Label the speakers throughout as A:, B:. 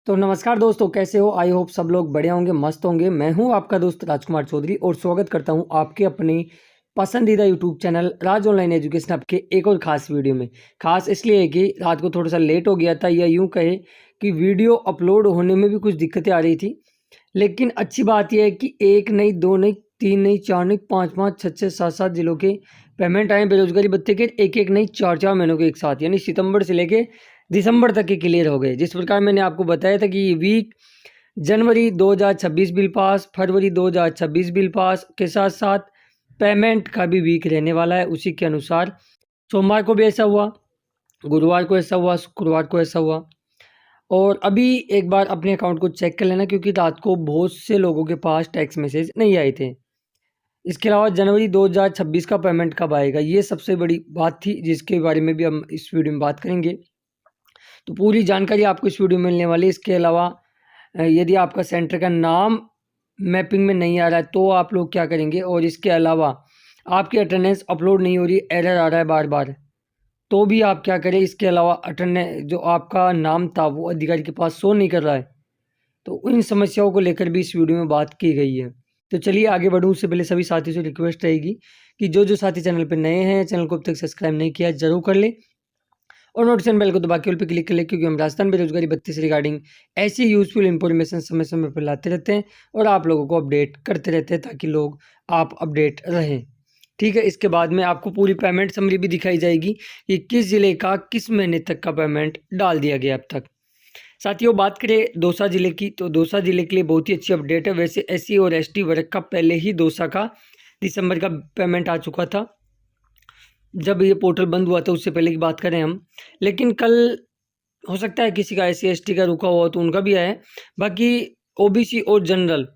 A: तो नमस्कार दोस्तों, कैसे हो? आई होप सब लोग बढ़िया होंगे, मस्त होंगे। मैं हूं आपका दोस्त राजकुमार चौधरी और स्वागत करता हूं आपके अपने पसंदीदा यूट्यूब चैनल राज ऑनलाइन एजुकेशन आपके एक और ख़ास वीडियो में। ख़ास इसलिए है कि रात को थोड़ा सा लेट हो गया था, या यूँ कहे कि वीडियो अपलोड होने में भी कुछ दिक्कतें आ रही थी। लेकिन अच्छी बात यह है कि एक नहीं, दो नहीं, तीन नहीं, चार नहीं, पाँच पाँच, छः छः, सात सात जिलों के पेमेंट आए बेरोजगारी भत्ते के, एक एक नहीं, चार चार महीनों के एक साथ, यानी सितंबर से लेके दिसंबर तक के क्लियर हो गए। जिस प्रकार मैंने आपको बताया था कि ये वीक जनवरी 2026 बिल पास, फरवरी 2026 बिल पास के साथ साथ पेमेंट का भी वीक रहने वाला है। उसी के अनुसार सोमवार को भी ऐसा हुआ, गुरुवार को ऐसा हुआ, शुक्रवार को ऐसा हुआ। और अभी एक बार अपने अकाउंट को चेक कर लेना, क्योंकि रात को बहुत से लोगों के पास टैक्स मैसेज नहीं आए थे। इसके अलावा जनवरी 2026 का पेमेंट कब आएगा, ये सबसे बड़ी बात थी, जिसके बारे में भी हम इस वीडियो में बात करेंगे। तो पूरी जानकारी आपको इस वीडियो में मिलने वाली है। इसके अलावा यदि आपका सेंटर का नाम मैपिंग में नहीं आ रहा है तो आप लोग क्या करेंगे, और इसके अलावा आपकी अटेंडेंस अपलोड नहीं हो रही, एरर आ रहा है बार बार, तो भी आप क्या करें। इसके अलावा अटेंडेंस जो आपका नाम था वो अधिकारी के पास शो नहीं कर रहा है, तो इन समस्याओं को लेकर भी इस वीडियो में बात की गई है। तो चलिए आगे बढ़ूँ उससे पहले सभी साथियों से रिक्वेस्ट रहेगी कि जो साथी चैनल पर नए हैं, चैनल को अब तक सब्सक्राइब नहीं किया जरूर कर ले, और नोटिफिकेशन बेल को दबा के ऑल पे क्लिक कर ले, क्योंकि हम राजस्थान बेरोजगारी भत्ते से रिगार्डिंग ऐसी यूजफुल इंफॉर्मेशन समय समय पर लाते रहते हैं और आप लोगों को अपडेट करते रहते हैं, ताकि लोग आप अपडेट रहें। ठीक है, इसके बाद में आपको पूरी पेमेंट समरी भी दिखाई जाएगी कि किस ज़िले का किस महीने तक का पेमेंट डाल दिया गया अब तक। साथियों, बात करें दौसा ज़िले की, तो दौसा ज़िले के लिए बहुत ही अच्छी अपडेट है। वैसे SC और ST वर्ग का पहले ही दौसा का दिसंबर का पेमेंट आ चुका था, जब ये पोर्टल बंद हुआ था उससे पहले की बात करें हम। लेकिन कल हो सकता है किसी का SC ST का रुका हुआ तो उनका भी आया है। बाकी OBC और जनरल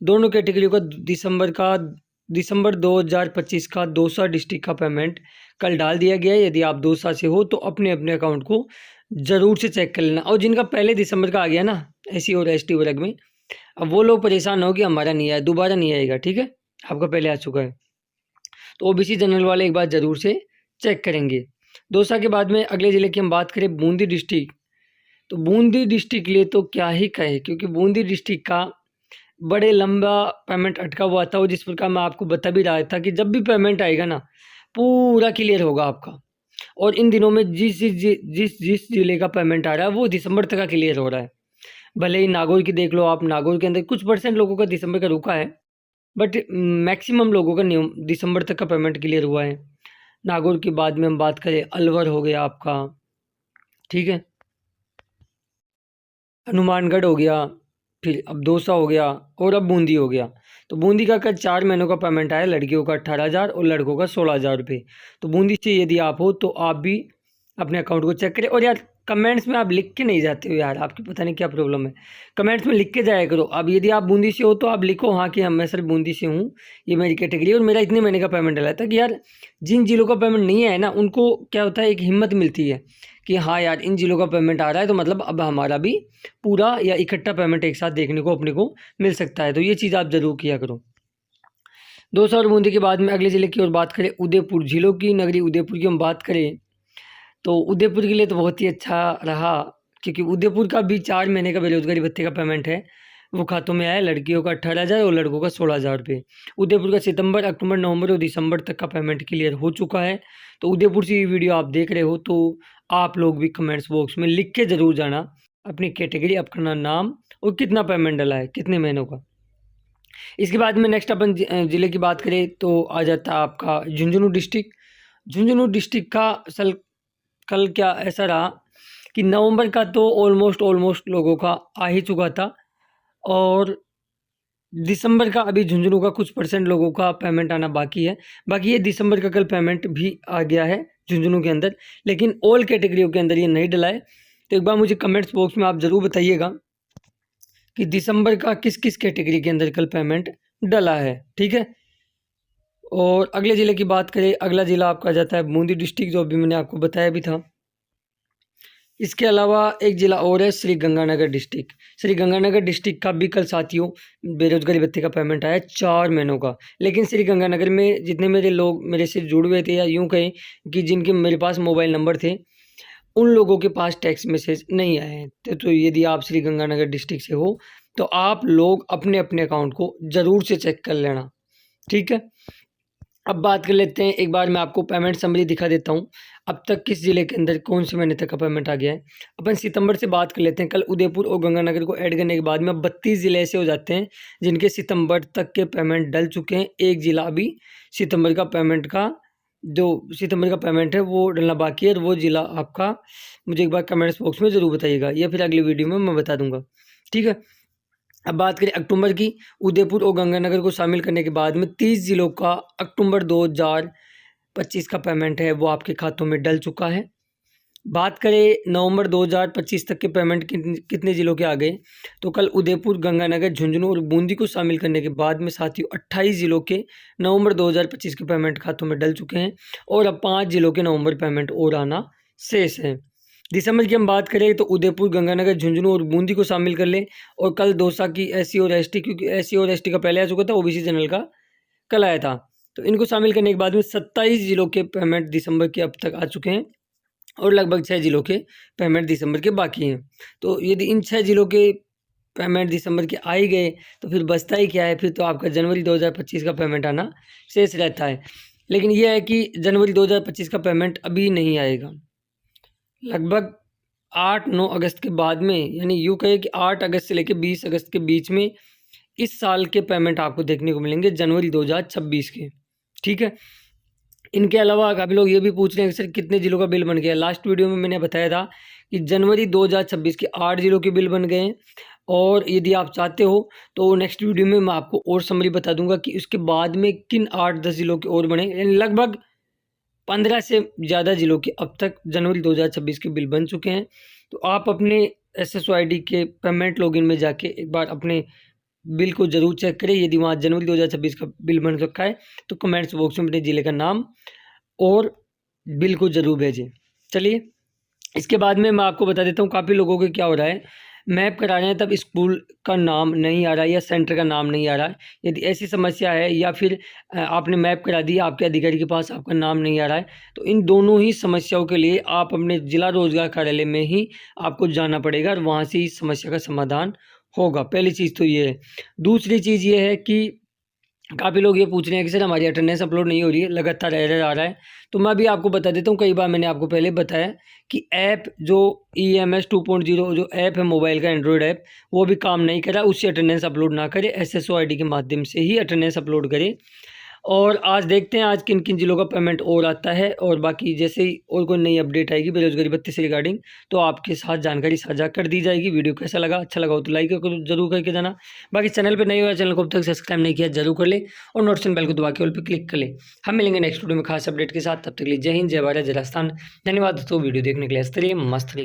A: दोनों कैटेगरियों का दिसंबर 2025 का दौसा डिस्ट्रिक्ट का पेमेंट कल डाल दिया गया है। यदि आप दौसा से हो तो अपने अपने अकाउंट को ज़रूर से चेक कर लेना। और जिनका पहले दिसंबर का आ गया ना SC और ST वर्ग में, अब वो लोग परेशान हो कि हमारा नहीं आया, दोबारा नहीं आएगा। ठीक है, आपका पहले आ चुका है, तो OBC जनरल वाले एक बार ज़रूर से चेक करेंगे। दौसा के बाद में अगले ज़िले की हम बात करें बूंदी डिस्ट्रिक्ट, तो बूंदी डिस्ट्रिक्ट के लिए तो क्या ही कहे, क्योंकि बूंदी डिस्ट्रिक्ट का बड़े लंबा पेमेंट अटका हुआ था। और जिस प्रकार मैं आपको बता भी रहा था कि जब भी पेमेंट आएगा ना पूरा क्लियर होगा आपका। और इन दिनों में जिस ज़िले का पेमेंट आ रहा है वो दिसंबर तक का क्लियर हो रहा है। भले ही नागौर की देख लो आप, नागौर के अंदर कुछ % लोगों का दिसंबर का रुका है, बट मैक्सिमम लोगों का दिसंबर तक का पेमेंट क्लियर हुआ है। नागौर के बाद में हम बात करें, अलवर हो गया आपका, ठीक है, हनुमानगढ़ हो गया, फिर अब दौसा हो गया, और अब बूंदी हो गया। तो बूंदी का कल 4 महीनों का पेमेंट आया, लड़कियों का 18,000 और लड़कों का 16,000 रुपये। तो बूंदी से यदि आप हो तो आप भी अपने अकाउंट को चेक करें। और यार कमेंट्स में आप लिख के नहीं जाते हो यार, आपकी पता नहीं क्या प्रॉब्लम है। कमेंट्स में लिख के जाया करो। अब यदि आप बूंदी से हो तो आप लिखो हाँ कि मैं सर बूंदी से हूँ, ये मेरी कैटेगरी और मेरा इतने महीने का पेमेंट डला था। कि यार जिन जिलों का पेमेंट नहीं है ना, उनको क्या होता है, एक हिम्मत मिलती है कि हाँ यार इन जिलों का पेमेंट आ रहा है, तो मतलब अब हमारा भी पूरा या इकट्ठा पेमेंट एक साथ देखने को अपने को मिल सकता है। तो ये चीज़ आप ज़रूर किया करो। दौसा और बूंदी के बाद में अगले ज़िले की ओर बात करें, उदयपुर, झीलों की नगरी उदयपुर की हम बात करें, तो उदयपुर के लिए तो बहुत ही अच्छा रहा, क्योंकि उदयपुर का भी 4 महीने का बेरोजगारी भत्ते का पेमेंट है, वो खातों में आया। लड़कियों का 18,000 और लड़कों का 16,000 रुपये। उदयपुर का सितंबर, अक्टूबर, नवंबर और दिसंबर तक का पेमेंट क्लियर हो चुका है। तो उदयपुर से ये वीडियो आप देख रहे हो तो आप लोग भी कमेंट्स बॉक्स में लिख के ज़रूर जाना अपनी कैटेगरी, अपना नाम और कितना पेमेंट डला है, कितने महीनों का। इसके बाद में नेक्स्ट अपन ज़िले की बात करें तो आ जाता है आपका झुंझुनू डिस्ट्रिक्ट। झुंझुनू डिस्ट्रिक्ट का कल क्या ऐसा रहा कि नवंबर का तो ऑलमोस्ट लोगों का आ ही चुका था, और दिसंबर का अभी झुंझुनू का कुछ % लोगों का पेमेंट आना बाकी है। बाकी ये दिसंबर का कल पेमेंट भी आ गया है झुंझुनू के अंदर, लेकिन ऑल कैटेगरियों के अंदर ये नहीं डला है। तो एक बार मुझे कमेंट्स बॉक्स में आप ज़रूर बताइएगा कि दिसंबर का किस किस कैटेगरी के अंदर कल पेमेंट डला है। ठीक है, और अगले ज़िले की बात करें, अगला ज़िला आपका जाता है बूंदी डिस्ट्रिक्ट, जो अभी मैंने आपको बताया भी था। इसके अलावा एक ज़िला और है श्री गंगानगर डिस्ट्रिक्ट। श्री गंगानगर डिस्ट्रिक्ट का भी कल साथियों बेरोजगारी भत्ते का पेमेंट आया 4 महीनों का। लेकिन श्री गंगानगर में जितने मेरे लोग मेरे से जुड़े हुए थे, या यूँ कहें कि जिनके मेरे पास मोबाइल नंबर थे, उन लोगों के पास टैक्स मैसेज नहीं आए हैं। तो यदि आप श्री गंगानगर डिस्ट्रिक्ट से हो तो आप लोग अपने अपने अकाउंट को ज़रूर से चेक कर लेना, ठीक है। अब बात कर लेते हैं, एक बार मैं आपको पेमेंट समरी दिखा देता हूँ अब तक किस ज़िले के अंदर कौन से महीने तक का पेमेंट आ गया है। अपन सितंबर से बात कर लेते हैं। कल उदयपुर और गंगानगर को ऐड करने के बाद में 32 ज़िले ऐसे हो जाते हैं जिनके सितंबर तक के पेमेंट डल चुके हैं। एक ज़िला अभी सितंबर का पेमेंट है वो डलना बाकी है, और वो ज़िला आपका मुझे एक बार कमेंट्स बॉक्स में ज़रूर बताइएगा, या फिर अगली वीडियो में मैं बता दूंगा, ठीक है। अब बात करें अक्टूबर की, उदयपुर और गंगानगर को शामिल करने के बाद में 30 ज़िलों का अक्टूबर 2025 का पेमेंट है वो आपके खातों में डल चुका है। बात करें नवंबर 2025 तक के पेमेंट कितने ज़िलों के आ गए, तो कल उदयपुर, गंगानगर, झुंझुनू और बूंदी को शामिल करने के बाद में साथियों 28 ज़िलों के नवंबर 2025 के पेमेंट खातों में डल चुके हैं, और अब 5 ज़िलों के नवंबर पेमेंट और आना शेष है। दिसंबर की हम बात करें तो उदयपुर, गंगानगर, झुंझुनू और बूंदी को शामिल कर लें, और कल दौसा की SC और ST, क्योंकि SC और ST का पहले आ चुका था, OBC जनरल का कल आया था, तो इनको शामिल करने के बाद में 27 ज़िलों के पेमेंट दिसंबर के अब तक आ चुके हैं, और लगभग 6 ज़िलों के पेमेंट दिसंबर के बाकी हैं। तो यदि इन 6 ज़िलों के पेमेंट दिसंबर के आ ही गए तो फिर बचता ही क्या है, फिर तो आपका जनवरी 2025 का पेमेंट आना शेष रहता है। लेकिन यह है कि जनवरी 2025 का पेमेंट अभी नहीं आएगा, लगभग 8-9 अगस्त के बाद में, यानी यूँ कहे कि 8 अगस्त से लेकर 20 अगस्त के बीच में इस साल के पेमेंट आपको देखने को मिलेंगे, जनवरी 2026 के, ठीक है। इनके अलावा काफ़ी लोग ये भी पूछ रहे हैं कि सर कितने ज़िलों का बिल बन गया। लास्ट वीडियो में मैंने बताया था कि जनवरी 2026 के 8 ज़िलों के बिल बन गए हैं, और यदि आप चाहते हो तो नेक्स्ट वीडियो में मैं आपको और समरी बता दूंगा कि उसके बाद में किन 8-10 ज़िलों के और बने, यानी लगभग 15 से ज़्यादा ज़िलों के अब तक जनवरी 2026 के बिल बन चुके हैं। तो आप अपने SSOID के पेमेंट लॉगिन में जाके एक बार अपने बिल को ज़रूर चेक करें। यदि वहाँ जनवरी 2026 का बिल बन रखा है तो कमेंट्स बॉक्स में अपने ज़िले का नाम और बिल को ज़रूर भेजें। चलिए, इसके बाद में मैं आपको बता देता हूँ काफ़ी लोगों के क्या हो रहा है, मैप करा रहे हैं तब स्कूल का नाम नहीं आ रहा है या सेंटर का नाम नहीं आ रहा है। यदि ऐसी समस्या है, या फिर आपने मैप करा दिया, आपके अधिकारी के पास आपका नाम नहीं आ रहा है, तो इन दोनों ही समस्याओं के लिए आप अपने ज़िला रोजगार कार्यालय में ही आपको जाना पड़ेगा, और वहाँ से ही समस्या का समाधान होगा। पहली चीज़ तो ये है। दूसरी चीज़ ये है कि काफ़ी लोग ये पूछ रहे हैं कि सर हमारी अटेंडेंस अपलोड नहीं हो रही है, लगातार एरर आ रहा है। तो मैं भी आपको बता देता हूँ, कई बार मैंने आपको पहले बताया कि ऐप जो EMS 2.0 जो ऐप है मोबाइल का, एंड्रॉयड ऐप, वो भी काम नहीं कर रहा, उससे अटेंडेंस अपलोड ना करे, SSOID के माध्यम से ही अटेंडेंस अपलोड करे। और आज देखते हैं आज किन किन ज़िलों का पेमेंट और आता है, और बाकी जैसे ही और कोई नई अपडेट आएगी बेरोजगारी भत्ते से रिगार्डिंग तो आपके साथ जानकारी साझा कर दी जाएगी। वीडियो कैसा लगा, अच्छा लगा हो तो लाइक जरूर करके जाना। बाकी चैनल पर नहीं हुआ, चैनल को अब तक सब्सक्राइब नहीं किया जरूर कर ले, और नोटिफिकेशन बेल को दबा के ऑल पर क्लिक कर ले। हम मिलेंगे नेक्स्ट वीडियो में खास अपडेट के साथ, तब तक के लिए जय हिंद, जय भारत, जय राजस्थान। धन्यवाद दोस्तों, वीडियो देखने के लिए। हंसते रहिए, मस्त रहिए।